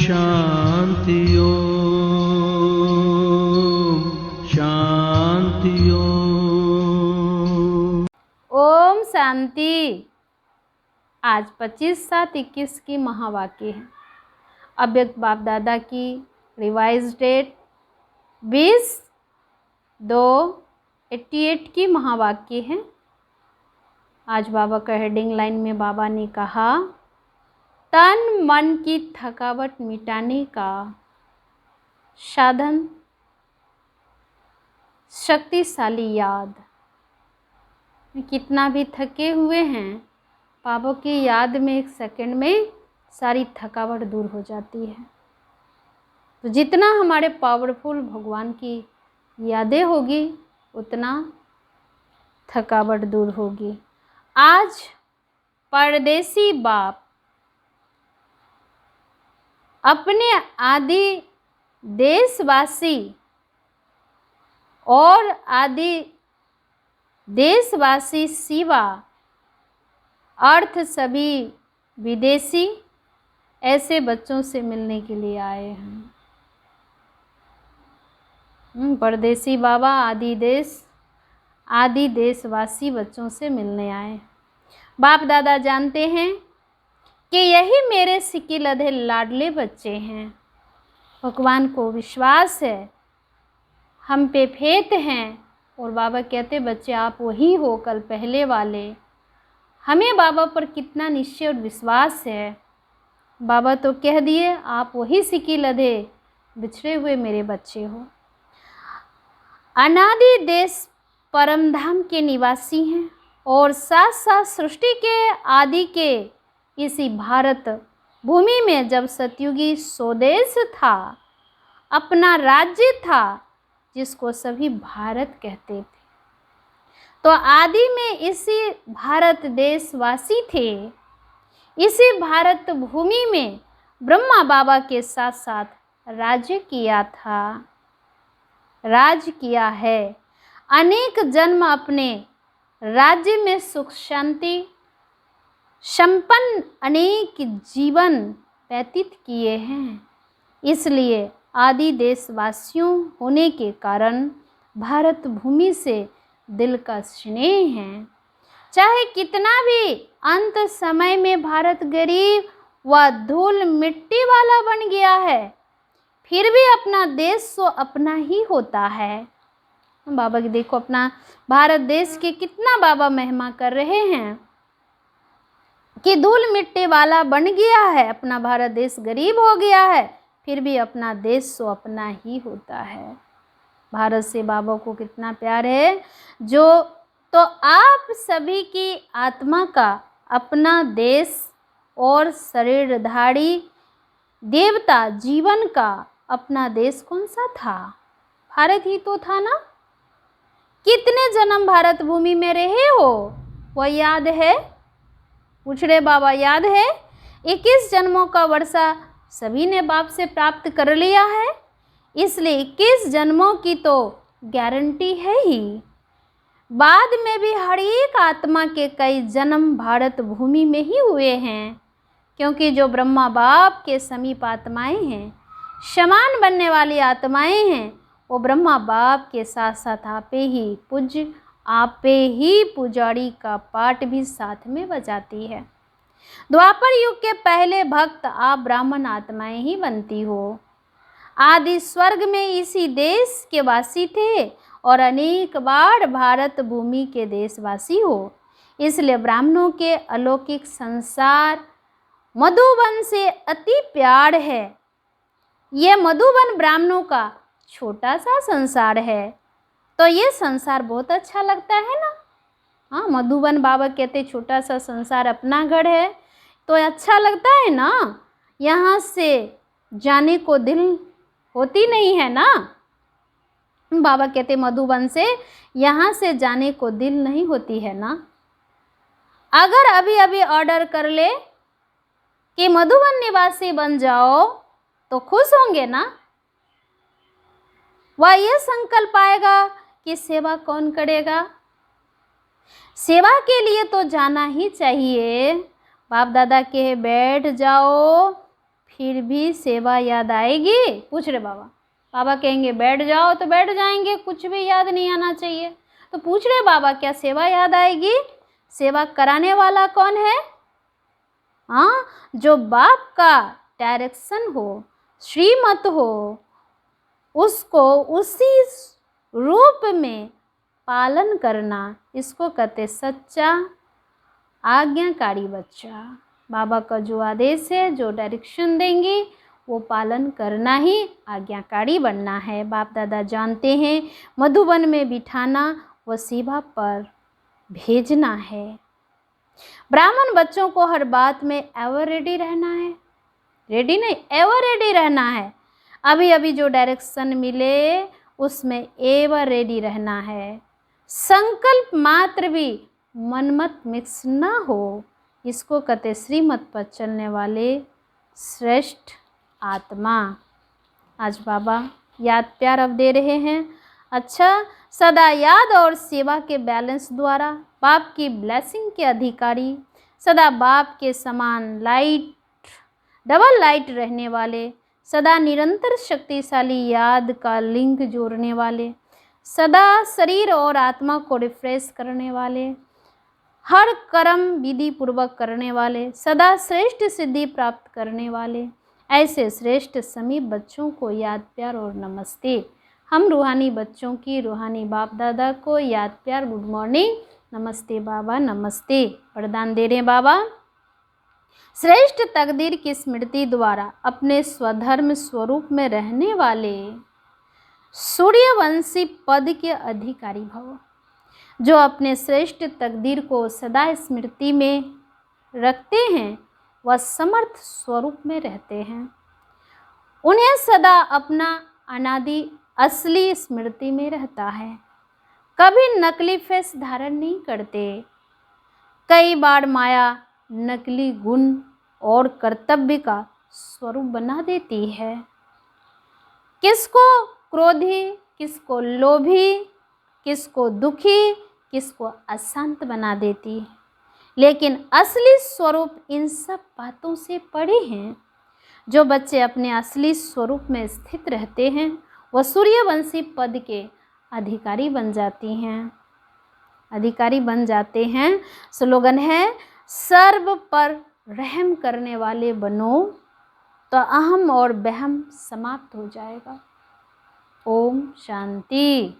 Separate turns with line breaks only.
शांति ओम शांति
ओम शांति। आज 25/7/21 की महावाक्य है। अव्यक्त बाप दादा की रिवाइज डेट 20/2/88 की महावाक्य है। आज बाबा का हेडिंग लाइन में बाबा ने कहा, तन मन की थकावट मिटाने का साधन शक्तिशाली याद। कितना भी थके हुए हैं, बाबा की याद में 1 सेकंड में सारी थकावट दूर हो जाती है। तो जितना हमारे पावरफुल भगवान की यादें होगी, उतना थकावट दूर होगी। आज परदेसी बाप अपने आदि देशवासी और आदि देशवासी सिवा अर्थ सभी विदेशी ऐसे बच्चों से मिलने के लिए आए हैं। परदेसी बाबा आदि देशवासी बच्चों से मिलने आए। बाप दादा जानते हैं कि यही मेरे सिकिलधे लाडले बच्चे हैं। भगवान को विश्वास है, हम पे फेथ हैं। और बाबा कहते, बच्चे आप वही हो कल पहले वाले। हमें बाबा पर कितना निश्चय और विश्वास है। बाबा तो कह दिए, आप वही सिकिलधे बिछड़े हुए मेरे बच्चे हो। अनादि देश परम धाम के निवासी हैं और साथ साथ सृष्टि के आदि के इसी भारत भूमि में जब सतयुगी स्वदेश था, अपना राज्य था जिसको सभी भारत कहते थे, तो आदि में इसी भारत देशवासी थे। इसी भारत भूमि में ब्रह्मा बाबा के साथ साथ राज्य किया था, राज किया है। अनेक जन्म अपने राज्य में सुख शांति संपन्न अनेक जीवन व्यतीत किए हैं। इसलिए आदि देशवासियों होने के कारण भारत भूमि से दिल का स्नेह है। चाहे कितना भी अंत समय में भारत गरीब व धूल मिट्टी वाला बन गया है, फिर भी अपना देश तो अपना ही होता है। बाबा की देखो, अपना भारत देश के कितना बाबा महिमा कर रहे हैं कि धूल मिट्टी वाला बन गया है, अपना भारत देश गरीब हो गया है, फिर भी अपना देश तो अपना ही होता है। भारत से बाबा को कितना प्यार है। तो आप सभी की आत्मा का अपना देश और शरीरधारी देवता जीवन का अपना देश कौन सा था? भारत ही तो था ना। कितने जन्म भारत भूमि में रहे हो, वह याद है? पूछ रहे बाबा, याद है? 21 जन्मों का वर्षा सभी ने बाप से प्राप्त कर लिया है। इसलिए 21 जन्मों की तो गारंटी है ही। बाद में भी हर एक आत्मा के कई जन्म भारत भूमि में ही हुए हैं, क्योंकि जो ब्रह्मा बाप के समीप आत्माएं हैं, समान बनने वाली आत्माएं हैं, वो ब्रह्मा बाप के साथ साथ आपे ही पुजारी का पाठ भी साथ में बजाती है। द्वापर युग के पहले भक्त आप ब्राह्मण आत्माएं ही बनती हो। आदि स्वर्ग में इसी देश के वासी थे और अनेक बार भारत भूमि के देशवासी हो। इसलिए ब्राह्मणों के अलौकिक संसार मधुबन से अति प्यार है। यह मधुबन ब्राह्मणों का छोटा सा संसार है, तो ये संसार बहुत अच्छा लगता है ना। हाँ, मधुबन बाबा कहते छोटा सा संसार अपना घर है, तो अच्छा लगता है ना। यहाँ से जाने को दिल होती नहीं है ना। बाबा कहते मधुबन से यहाँ से जाने को दिल नहीं होती है ना। अगर अभी अभी ऑर्डर कर ले कि मधुबन निवासी बन जाओ, तो खुश होंगे ना। वह यह संकल्प आएगा कि सेवा कौन करेगा। सेवा के लिए तो जाना ही चाहिए। बाप दादा के बैठ जाओ, फिर भी सेवा याद आएगी? पूछ रहे बाबा। बाबा कहेंगे बैठ जाओ तो बैठ जाएंगे, कुछ भी याद नहीं आना चाहिए। तो पूछ रहे बाबा क्या सेवा याद आएगी? सेवा कराने वाला कौन है? हाँ, जो बाप का डायरेक्शन हो, श्रीमत हो, उसको उसी रूप में पालन करना, इसको कहते सच्चा आज्ञाकारी बच्चा। बाबा का जो आदेश है, जो डायरेक्शन देंगे, वो पालन करना ही आज्ञाकारी बनना है। बाप दादा जानते हैं मधुबन में बिठाना व सेवा पर भेजना है। ब्राह्मण बच्चों को हर बात में एवर रेडी रहना है, रेडी नहीं एवर रेडी रहना है। अभी अभी जो डायरेक्शन मिले उसमें एवर रेडी रहना है। संकल्प मात्र भी मन मत मिक्स ना हो, इसको कहते श्रीमत पर चलने वाले श्रेष्ठ आत्मा। आज बाबा याद प्यार अब दे रहे हैं। अच्छा, सदा याद और सेवा के बैलेंस द्वारा बाप की ब्लेसिंग के अधिकारी, सदा बाप के समान लाइट, डबल लाइट रहने वाले, सदा निरंतर शक्तिशाली याद का लिंक जोड़ने वाले, सदा शरीर और आत्मा को रिफ्रेश करने वाले, हर कर्म विधि पूर्वक करने वाले, सदा श्रेष्ठ सिद्धि प्राप्त करने वाले, ऐसे श्रेष्ठ समीप बच्चों को याद प्यार और नमस्ते। हम रूहानी बच्चों की रूहानी बाप दादा को याद प्यार गुड मॉर्निंग, नमस्ते बाबा, नमस्ते। वरदान दे रहे हैं बाबा। श्रेष्ठ तकदीर की स्मृति द्वारा अपने स्वधर्म स्वरूप में रहने वाले सूर्यवंशी पद के अधिकारी भव। जो अपने श्रेष्ठ तकदीर को सदा स्मृति में रखते हैं वह समर्थ स्वरूप में रहते हैं। उन्हें सदा अपना अनादि असली स्मृति में रहता है, कभी नकली फेस धारण नहीं करते। कई बार माया नकली गुण और कर्तव्य का स्वरूप बना देती है, किसको क्रोधी, किसको लोभी, किसको दुखी, किसको अशांत बना देती है। लेकिन असली स्वरूप इन सब बातों से परे हैं। जो बच्चे अपने असली स्वरूप में स्थित रहते हैं वह सूर्यवंशी पद के अधिकारी बन जाती हैं, अधिकारी बन जाते हैं। स्लोगन है सर्व पर रहम करने वाले बनो तो अहम और बहम समाप्त हो जाएगा। ओम शांति।